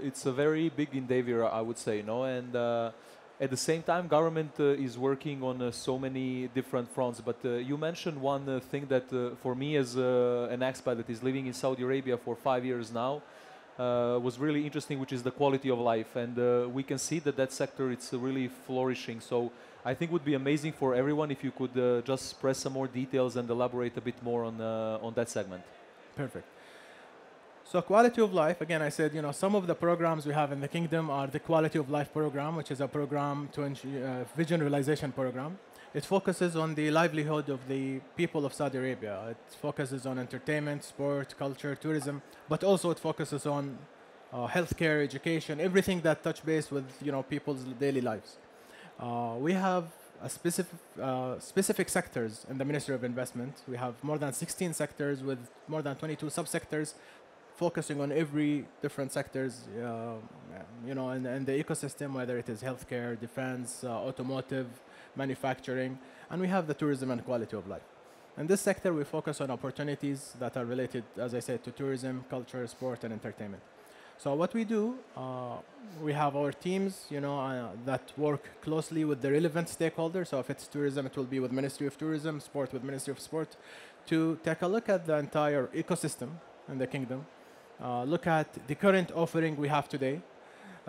it's a very big endeavor, I would say, no? And at the same time, government is working on so many different fronts. But you mentioned one thing that for me as an expat that is living in Saudi Arabia for 5 years now, was really interesting, which is the quality of life. And we can see that that sector, it's really flourishing. So I think it would be amazing for everyone if you could just press some more details and elaborate a bit more on that segment. Perfect. So quality of life, again, I said, some of the programs we have in the kingdom are the quality of life program, which is a program to vision realization program. It focuses on the livelihood of the people of Saudi Arabia. It focuses on entertainment, sport, culture, tourism, but also it focuses on healthcare, education, everything that touch base with people's daily lives. We have a specific sectors in the Ministry of Investment. We have more than 16 sectors with more than 22 subsectors, focusing on every different sectors, in the ecosystem, whether it is healthcare, defense, automotive, manufacturing, and we have the tourism and quality of life. In this sector, we focus on opportunities that are related, as I said, to tourism, culture, sport, and entertainment. So what we do, we have our teams, that work closely with the relevant stakeholders. So if it's tourism, it will be with Ministry of Tourism, sport with Ministry of Sport, to take a look at the entire ecosystem in the kingdom, look at the current offering we have today,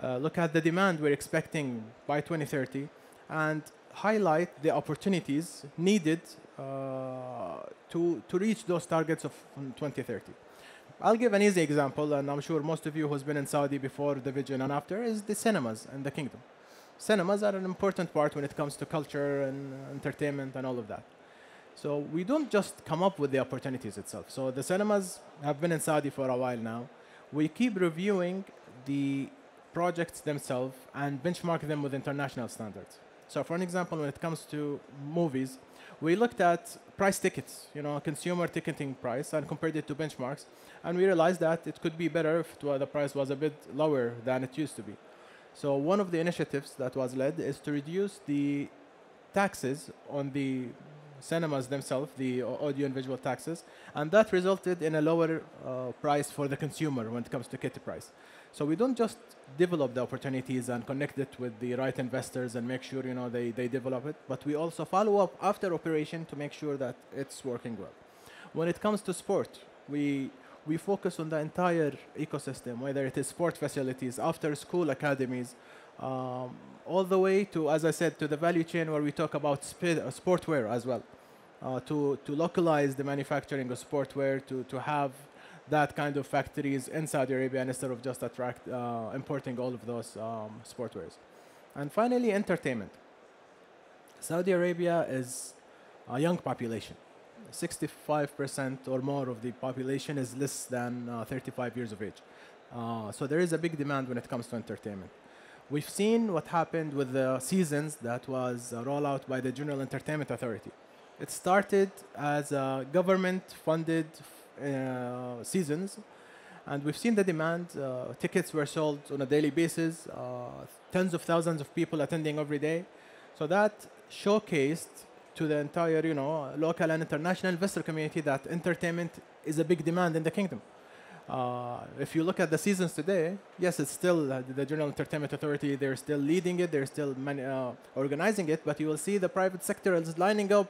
look at the demand we're expecting by 2030, and highlight the opportunities needed to reach those targets of 2030. I'll give an easy example, and I'm sure most of you who's been in Saudi before the vision and after, is the cinemas in the kingdom. Cinemas are an important part when it comes to culture and entertainment and all of that. So we don't just come up with the opportunities itself. So the cinemas have been in Saudi for a while now. We keep reviewing the projects themselves and benchmark them with international standards. So for an example, when it comes to movies, we looked at price tickets, consumer ticketing price, and compared it to benchmarks. And we realized that it could be better if the price was a bit lower than it used to be. So one of the initiatives that was led is to reduce the taxes on the cinemas themselves, the audio and visual taxes, and that resulted in a lower price for the consumer when it comes to kitty price. So we don't just develop the opportunities and connect it with the right investors and make sure they develop it, but we also follow up after operation to make sure that it's working well. When it comes to sport, we focus on the entire ecosystem, whether it is sport facilities, after school academies, all the way to, as I said, to the value chain where we talk about sportwear as well, to localize the manufacturing of sportwear, to have that kind of factories in Saudi Arabia instead of just importing all of those sportwears. And finally, entertainment. Saudi Arabia is a young population. 65% or more of the population is less than 35 years of age. So there is a big demand when it comes to entertainment. We've seen what happened with the seasons that was rolled out by the General Entertainment Authority. It started as a government-funded seasons, and we've seen the demand. Tickets were sold on a daily basis, tens of thousands of people attending every day. So that showcased to the entire, local and international investor community that entertainment is a big demand in the kingdom. If you look at the seasons today, yes, it's still the General Entertainment Authority, they're still leading it, they're still organizing it, but you will see the private sector is lining up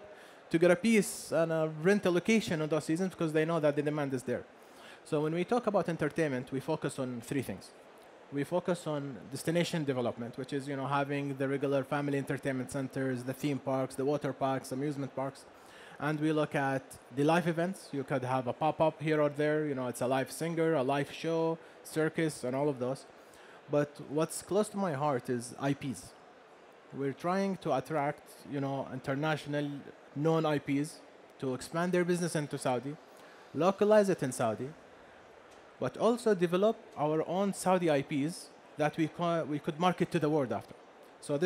to get a piece and a rental location on those seasons because they know that the demand is there. So when we talk about entertainment, we focus on three things. We focus on destination development, which is having the regular family entertainment centers, the theme parks, the water parks, amusement parks. And we look at the live events. You could have a pop-up here or there. It's a live singer, a live show, circus, and all of those. But what's close to my heart is IPs. We're trying to attract, international known IPs to expand their business into Saudi, localize it in Saudi, but also develop our own Saudi IPs that we could market to the world after. So